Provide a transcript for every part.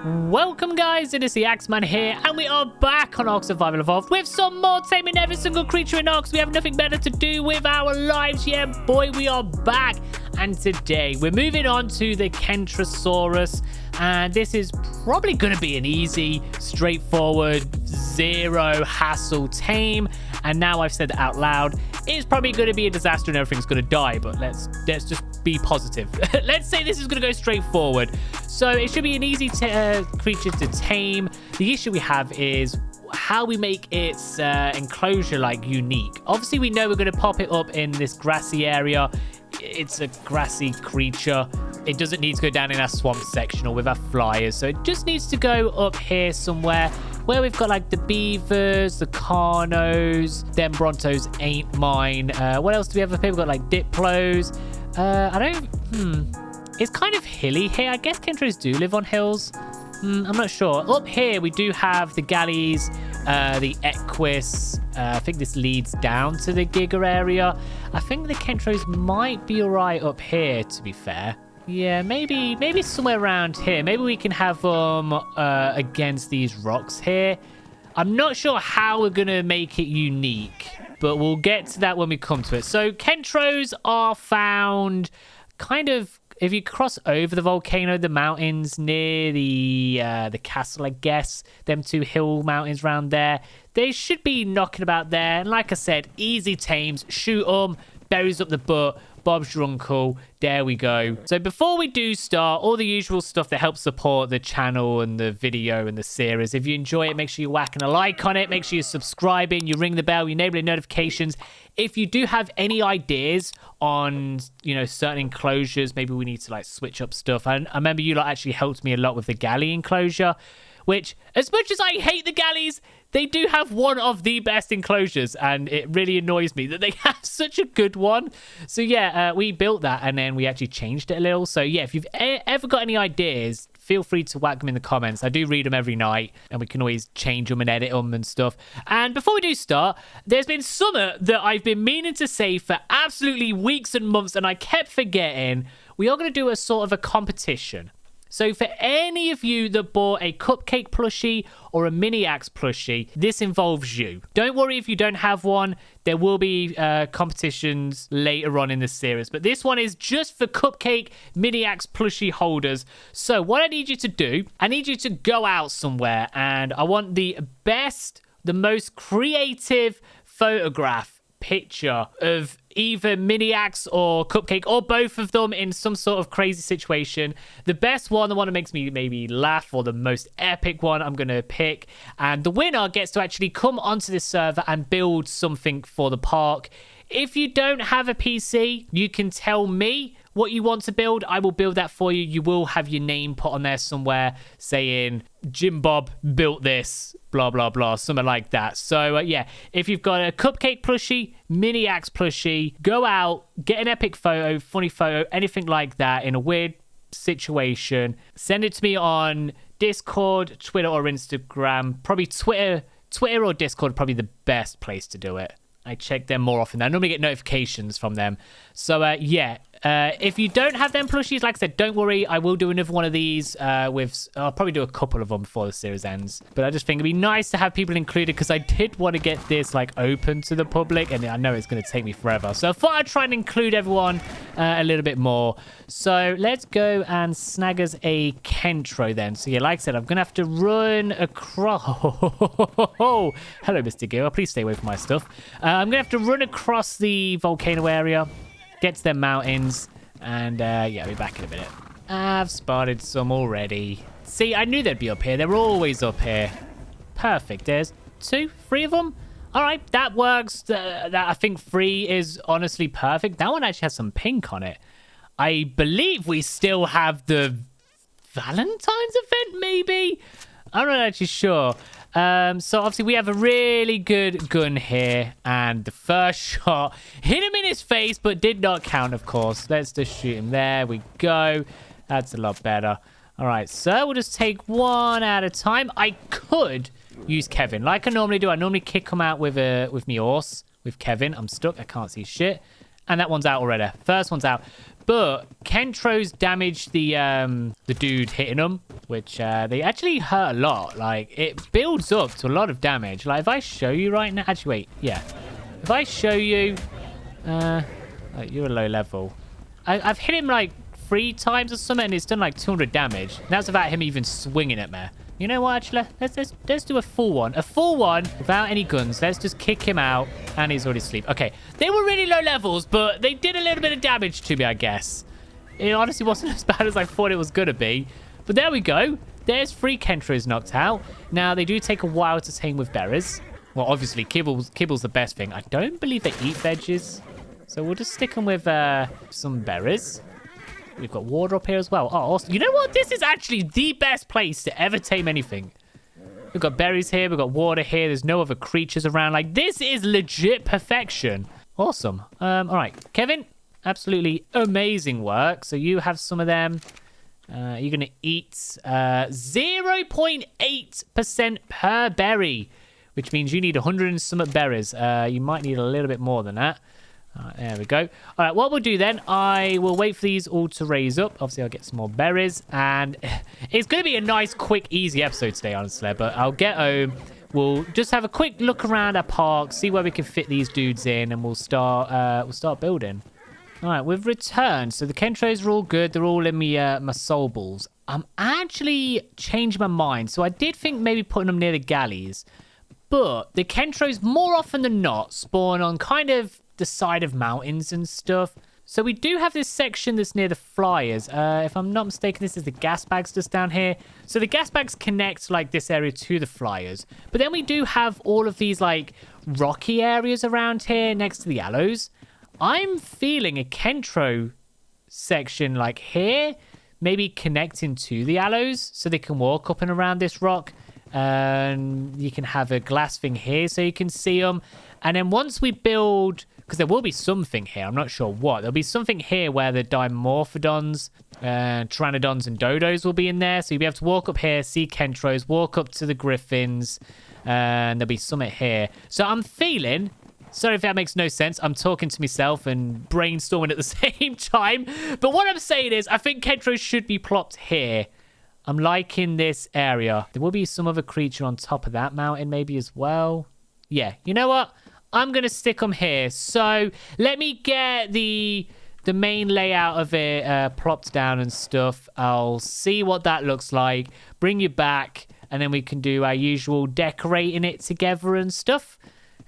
Welcome guys, it is the Axeman here, and we are back on Ark Survival Evolved with some more taming every single creature in Ark. We have nothing better to do with our lives. Yeah, boy, we are back. And today we're moving on to the Kentrosaurus, and this is probably going to be an easy, straightforward, zero hassle tame. And now I've said that out loud, it's probably going to be a disaster and everything's going to die, but let's just be positive. Let's say this is going to go straight forward. So it should be an easy creature to tame. The issue we have is how we make its enclosure like unique. Obviously we know we're going to pop it up in this grassy area. It's a grassy creature. It doesn't need to go down in our swamp section or with our flyers, so it just needs to go up here somewhere where we've got like the beavers, the carnos. Them brontos ain't mine. What else do we have up here? We've got like diplos. It's kind of hilly here. I guess Kentros do live on hills. I'm not sure. Up here, we do have the galleys, the Equus. I think this leads down to the Giga area. I think the Kentros might be all right up here, to be fair. Yeah, maybe somewhere around here. Maybe we can have them against these rocks here. I'm not sure how we're going to make it unique, but we'll get to that when we come to it. So Kentros are found kind of, if you cross over the volcano, the mountains near the castle, I guess, them two hill mountains around there, they should be knocking about there. And like I said, easy tames, shoot them, berries up the butt, Bob's your uncle. There we go. So before we do start, all the usual stuff that helps support the channel and the video and the series. If you enjoy it, make sure you're whacking a like on it. Make sure you're subscribing. You ring the bell. You enable notifications. If you do have any ideas on, certain enclosures, maybe we need to like switch up stuff. I remember you lot actually helped me a lot with the galley enclosure, which, as much as I hate the galleys, they do have one of the best enclosures, and it really annoys me that they have such a good one. So yeah, we built that, and then we actually changed it a little. So yeah, if you've ever got any ideas, feel free to whack them in the comments. I do read them every night, and we can always change them and edit them and stuff. And before we do start, there's been something that I've been meaning to say for absolutely weeks and months, and I kept forgetting. We are going to do a sort of a competition. So for any of you that bought a cupcake plushie or a mini axe plushie, this involves you. Don't worry if you don't have one. There will be competitions later on in the series. But this one is just for cupcake mini axe plushie holders. So what I need you to do, I need you to go out somewhere, and I want the best, the most creative photograph picture of either mini axe or cupcake or both of them in some sort of crazy situation. The best one, the one that makes me maybe laugh, or the most epic one, I'm gonna pick, and the winner gets to actually come onto this server and build something for the park. If you don't have a PC, you can tell me what you want to build. I will build that for you. You will have your name put on there somewhere saying Jim Bob built this, blah blah blah, something like that. So yeah, if you've got a cupcake plushie, mini axe plushie, go out, get an epic photo, funny photo, anything like that in a weird situation, send it to me on Discord, Twitter, or Instagram. Probably Twitter or Discord, probably the best place to do it. I check them more often. I normally get notifications from them. So yeah, if you don't have them plushies, like I said, don't worry. I will do another one of these I'll probably do a couple of them before the series ends. But I just think it'd be nice to have people included, because I did want to get this like open to the public, and I know it's going to take me forever. So I thought I'd try and include everyone a little bit more. So let's go and snag us a Kentro then. So yeah, like I said, I'm going to have to run across... Hello, Mr. Gil. Please stay away from my stuff. I'm going to have to run across the volcano area, get to them mountains, and yeah, I'll be back in a minute. I've spotted some already. See, I knew they'd be up here. They're always up here. Perfect. There's 2, 3 of them. All right, that works. That I think 3 is honestly perfect. That one actually has some pink on it. I believe we still have the Valentine's event, maybe? I'm not actually sure. So obviously we have a really good gun here, and the first shot hit him in his face but did not count, of course. Let's just shoot him. There we go. That's a lot better. All right, so we'll just take one at a time. I could use Kevin like I normally do. I normally kick him out with me horse. With Kevin, I'm stuck. I can't see shit. And that one's out already. First one's out. But Kentros damaged the dude hitting them, which they actually hurt a lot. Like, it builds up to a lot of damage. Like, if I show you right now... Actually, wait. Yeah. If I show you... oh, you're a low level. I've hit him, like, 3 times or something, and it's done, like, 200 damage. And that's without him even swinging at me. You know what, actually? Let's do a full one. A full one without any guns. Let's just kick him out, and he's already asleep. Okay, they were really low levels, but they did a little bit of damage to me, I guess. It honestly wasn't as bad as I thought it was going to be. But there we go. There's 3 Kentros knocked out. Now, they do take a while to tame with berries. Well, obviously, Kibble's the best thing. I don't believe they eat veggies. So we'll just stick them with some berries. We've got water up here as well. Oh, awesome. You know what? This is actually the best place to ever tame anything. We've got berries here. We've got water here. There's no other creatures around. Like, this is legit perfection. Awesome. All right. Kevin, absolutely amazing work. So you have some of them. You're going to eat 0.8% per berry, which means you need 100 and some berries. You might need a little bit more than that. There we go. All right, what we'll do then, I will wait for these all to raise up. Obviously, I'll get some more berries. And it's going to be a nice, quick, easy episode today, honestly. But I'll get home. We'll just have a quick look around our park, see where we can fit these dudes in, and we'll start building. All right, we've returned. So the Kentros are all good. They're all in my soul balls. I'm actually changing my mind. So I did think maybe putting them near the galleys. But the Kentros, more often than not, spawn on kind of the side of mountains and stuff. So we do have this section that's near the flyers. If I'm not mistaken, this is the gas bags just down here. So the gas bags connect like this area to the flyers. But then we do have all of these like rocky areas around here next to the aloes. I'm feeling a Kentro section like here, maybe connecting to the aloes so they can walk up and around this rock. And you can have a glass thing here so you can see them. And then once we build, because there will be something here, I'm not sure what. There'll be something here where the Dimorphodons, Pteranodons, and Dodos will be in there. So you'll be able to walk up here, see Kentros, walk up to the Griffins, and there'll be something here. So I'm feeling, sorry if that makes no sense, I'm talking to myself and brainstorming at the same time. But what I'm saying is, I think Kentros should be plopped here. I'm liking this area. There will be some other creature on top of that mountain maybe as well. Yeah, you know what? I'm going to stick them here. So let me get the main layout of it plopped down and stuff. I'll see what that looks like. Bring you back. And then we can do our usual decorating it together and stuff.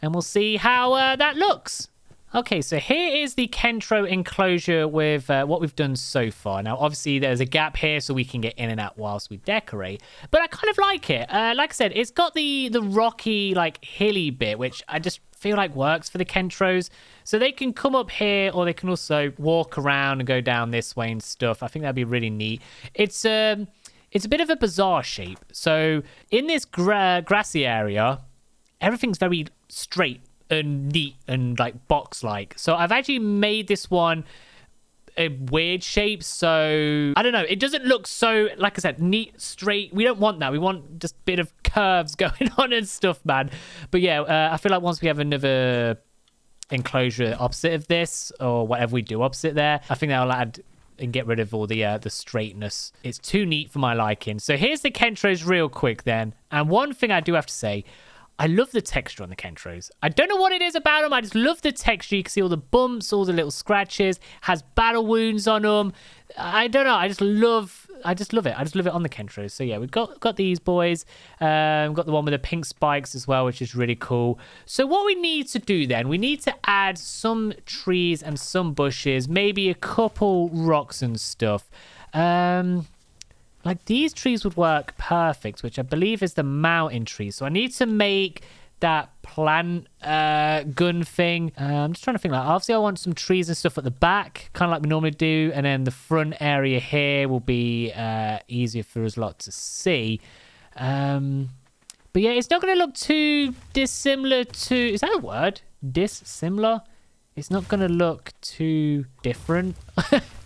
And we'll see how that looks. Okay, so here is the Kentro enclosure with what we've done so far. Now, obviously, there's a gap here so we can get in and out whilst we decorate. But I kind of like it. Like I said, it's got the rocky, like, hilly bit, which I just feel like works for the Kentros. So they can come up here, or they can also walk around and go down this way and stuff. I think that'd be really neat. It's a bit of a bizarre shape. So in this grassy area, everything's very straight and neat and like box-like. So I've actually made this one a weird shape. So I don't know. It doesn't look so, like I said, neat, straight. We don't want that. We want just a bit of curves going on and stuff, man. But yeah, I feel like once we have another enclosure opposite of this, or whatever we do opposite there, I think that'll add and get rid of all the straightness. It's too neat for my liking. So here's the Kentros real quick then. And one thing I do have to say, I love the texture on the Kentros. I don't know what it is about them. I just love the texture. You can see all the bumps, all the little scratches. Has battle wounds on them. I don't know. I just love it. I just love it on the Kentros. So yeah, we've got these boys. We've got the one with the pink spikes as well, which is really cool. So what we need to do then, we need to add some trees and some bushes, maybe a couple rocks and stuff. Like these trees would work perfect, which I believe is the mountain tree. So I need to make that plant gun thing. I'm just trying to think, like, obviously I want some trees and stuff at the back, kind of like we normally do. And then the front area here will be easier for us lot to see. But yeah, it's not going to look too dissimilar to... Is that a word? Dissimilar? it's not going to look too different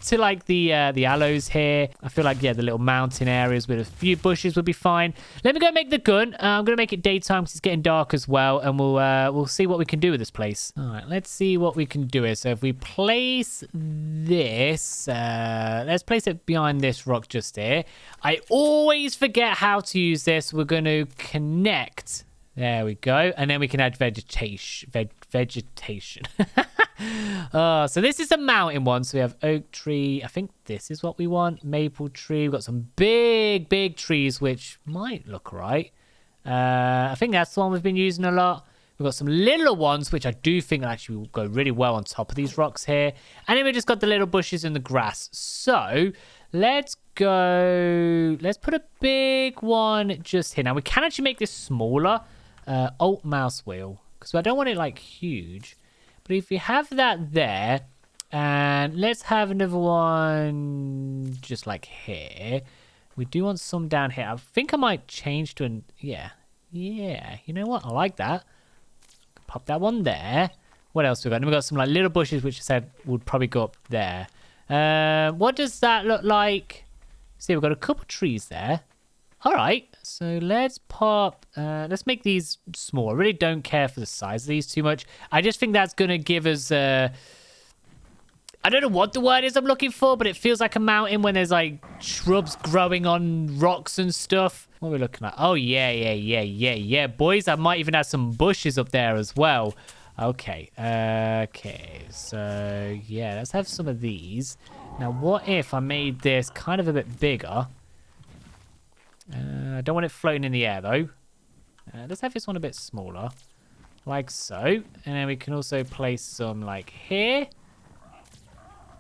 to like the aloes here. I feel like, yeah, the little mountain areas with a few bushes would be fine. Let me go make the gun. I'm going to make it daytime because it's getting dark as well. And we'll see what we can do with this place. All right, let's see what we can do here. So if we place this, let's place it behind this rock just here. I always forget how to use this. We're going to connect. There we go. And then we can add vegetation. So this is a mountain one. So we have oak tree. I think this is what we want. Maple tree. We've got some big trees, which might look right. I think that's the one we've been using a lot. We've got some littler ones, which I do think actually will go really well on top of these rocks here. And then we just got the little bushes and the grass. So let's go. Let's put a big one just here. Now we can actually make this smaller. Alt mouse wheel. Because I don't want it like huge. But if you have that there, and let's have another one just like here. We do want some down here. I think I might change to an, yeah. You know what? I like that. Pop that one there. What else we got? And we got some like little bushes, which I said would probably go up there. What does that look like? See, we've got a couple trees there. All right, so let's pop, let's make these small. I really don't care for the size of these too much. I just think that's going to give us, I don't know what the word is I'm looking for, but it feels like a mountain when there's like shrubs growing on rocks and stuff. What are we looking at? Oh, yeah. Boys, I might even have some bushes up there as well. Okay, so yeah, let's have some of these. Now, what if I made this kind of a bit bigger? I don't want it floating in the air, though. Let's have this one a bit smaller. Like so. And then we can also place some, like, here.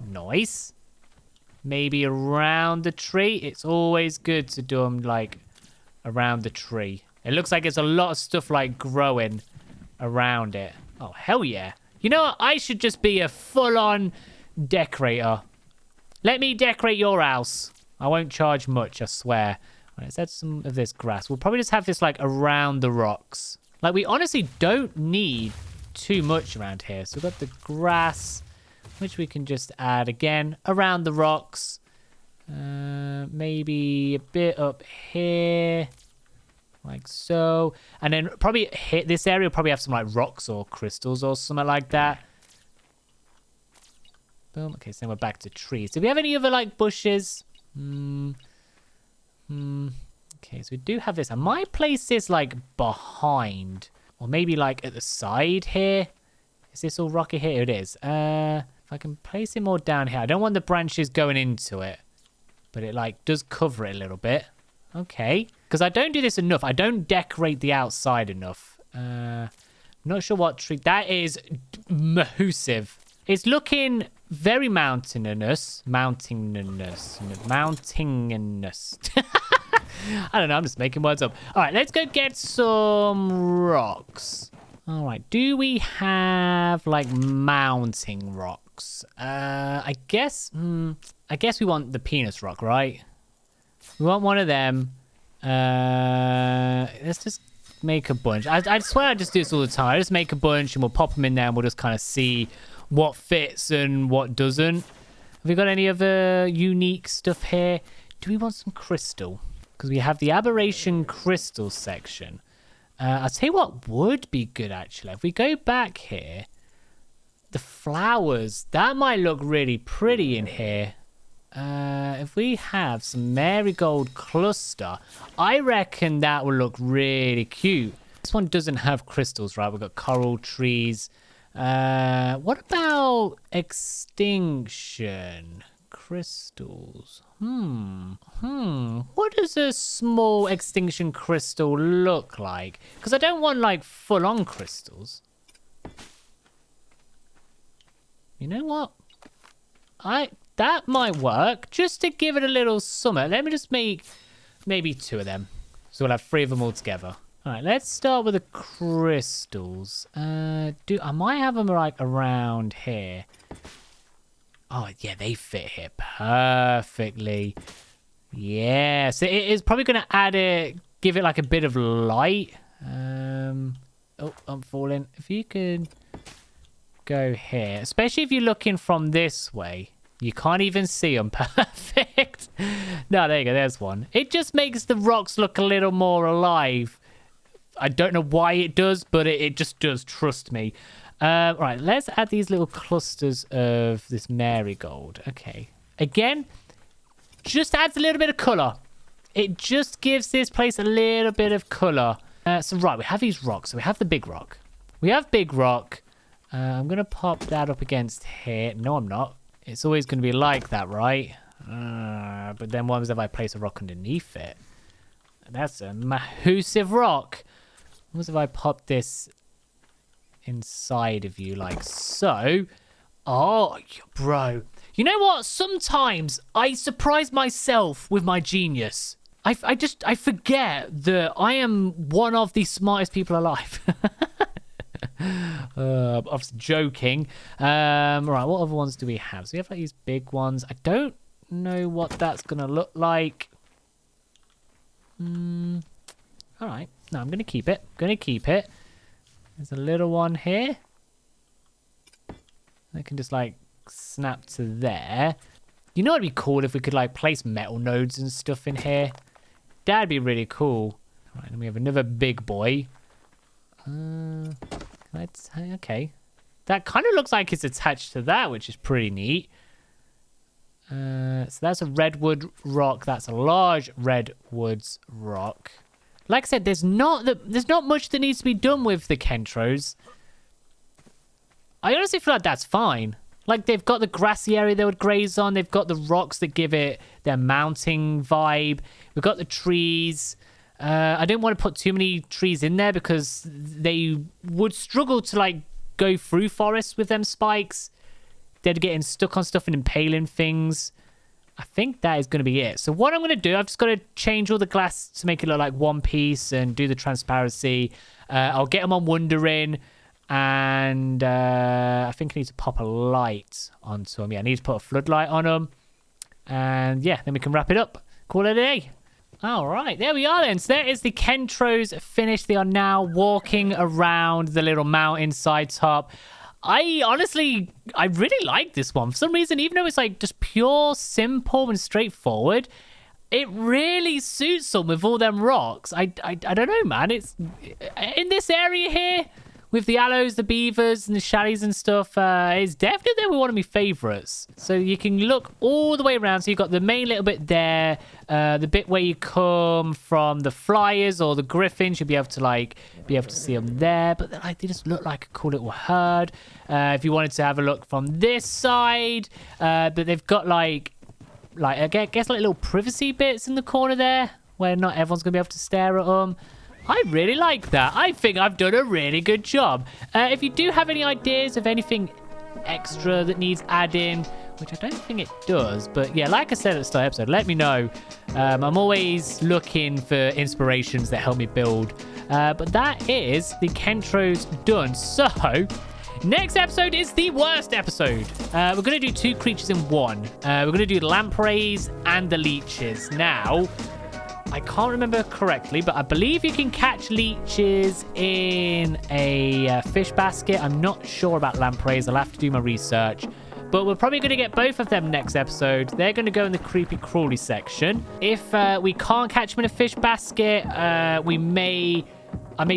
Nice. Maybe around the tree. It's always good to do them, like, around the tree. It looks like there's a lot of stuff, like, growing around it. Oh, hell yeah. You know what? I should just be a full-on decorator. Let me decorate your house. I won't charge much, I swear. Let's add some of this grass. We'll probably just have this like around the rocks. Like we honestly don't need too much around here. So we've got the grass, which we can just add again around the rocks. Maybe a bit up here. Like so. And then probably hit this area. We'll probably have some like rocks or crystals or something like that. Boom. Okay, so then we're back to trees. Do we have any other like bushes? Okay, so we do have this. I might place this like behind or maybe like at the side here. Is this all rocky here? It is. If I can place it more down here. I don't want the branches going into it, but it like does cover it a little bit. Okay, because I don't do this enough. I don't decorate the outside enough. I'm not sure what tree. That is massive. It's looking very mountainous. Mountainous. I don't know. I'm just making words up. All right, let's go get some rocks. All right. Do we have like mounting rocks? I guess we want the penis rock, right? We want one of them. Let's just make a bunch. I swear I just do this all the time. I just make a bunch and we'll pop them in there and we'll just kind of see what fits and what doesn't. Have we got any other unique stuff here? Do we want some crystal? Because we have the aberration crystal section. I'll tell you what would be good, actually. If we go back here, the flowers, that might look really pretty in here. If we have some marigold cluster, I reckon that will look really cute. This one doesn't have crystals, right? We've got coral trees. What about extinction crystals? What does a small extinction crystal look like? Because I don't want like full-on crystals. You know what? That might work just to give it a little summer. Let me just make maybe 2 of them, so we'll have 3 of them all together. All right, let's start with the crystals. I might have them like around here. Oh yeah, they fit here perfectly. Yeah, so it is probably going to give it like a bit of light. Oh, I'm falling. If you could go here. Especially if you're looking from this way. You can't even see them. Perfect. No, there you go. There's one. It just makes the rocks look a little more alive. I don't know why it does, but it just does. Trust me. Right, let's add these little clusters of this marigold. Okay. Again, just adds a little bit of color. It just gives this place a little bit of color. So, right, we have these rocks. So, we have the big rock. We have big rock. I'm going to pop that up against here. No, I'm not. It's always going to be like that, right? But then what happens if I place a rock underneath it? That's a massive rock. What if I pop this inside of you like so? Oh, bro. You know what? Sometimes I surprise myself with my genius. I forget that I am one of the smartest people alive. I was joking. Right, what other ones do we have? So we have like these big ones. I don't know what that's gonna look like. All right. No, I'm gonna keep it. There's a little one here. I can just like snap to there. You know, it'd be cool if we could like place metal nodes and stuff in here. That'd be really cool. All right, then we have another big boy. Okay. That kind of looks like it's attached to that, which is pretty neat. So that's a redwood rock. That's a large redwoods rock. Like I said, there's not much that needs to be done with the Kentros. I honestly feel like that's fine. Like, they've got the grassy area they would graze on. They've got the rocks that give it their mounting vibe. We've got the trees. I don't want to put too many trees in there because they would struggle to, like, go through forests with them spikes. They're getting stuck on stuff and impaling things. I think that is going to be it. So what I'm going to do, I've just got to change all the glass to make it look like one piece and do the transparency. I'll get them on Wondering. And I think I need to pop a light onto them. Yeah, I need to put a floodlight on them. And yeah, then we can wrap it up. Call it a day. All right, there we are then. So there is the Kentros finished. They are now walking around the little mountainside top. I really like this one. For some reason, even though it's like just pure, simple and straightforward, it really suits them with all them rocks. I don't know, man. It's in this area here with the aloes, the beavers, and the shallies and stuff. It's definitely one of my favorites. So you can look all the way around. So you've got the main little bit there, the bit where you come from the flyers or the griffins. You'll be able to see them there. But they just look like a cool little herd. If you wanted to have a look from this side, but they've got I guess like little privacy bits in the corner there where not everyone's gonna be able to stare at them. I really like that. I think I've done a really good job. If you do have any ideas of anything extra that needs adding, which I don't think it does, but yeah, like I said at the start of the episode, let me know. I'm always looking for inspirations that help me build. But that is the Kentros done. So, next episode is the worst episode. We're going to do 2 creatures in one. We're going to do the lampreys and the leeches. Now, I can't remember correctly, but I believe you can catch leeches in a fish basket. I'm not sure about lampreys. I'll have to do my research. But we're probably going to get both of them next episode. They're going to go in the creepy crawly section. If we can't catch them in a fish basket, I may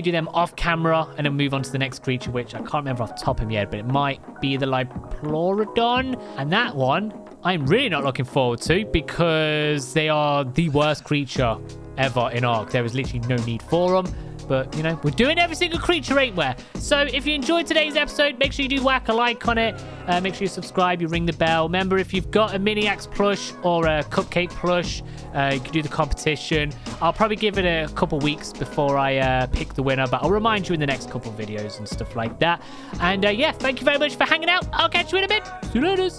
do them off camera and then move on to the next creature, which I can't remember off the top of my head, but it might be the Liplorodon. And that one, I'm really not looking forward to because they are the worst creature ever in Ark. There is literally no need for them. But, you know, we're doing every single creature, ain't we? So if you enjoyed today's episode, make sure you do whack a like on it. Make sure you subscribe, you ring the bell. Remember, if you've got a Mini Axe plush or a Cupcake plush, you can do the competition. I'll probably give it a couple weeks before I pick the winner, but I'll remind you in the next couple videos and stuff like that. And yeah, thank you very much for hanging out. I'll catch you in a bit. See you later.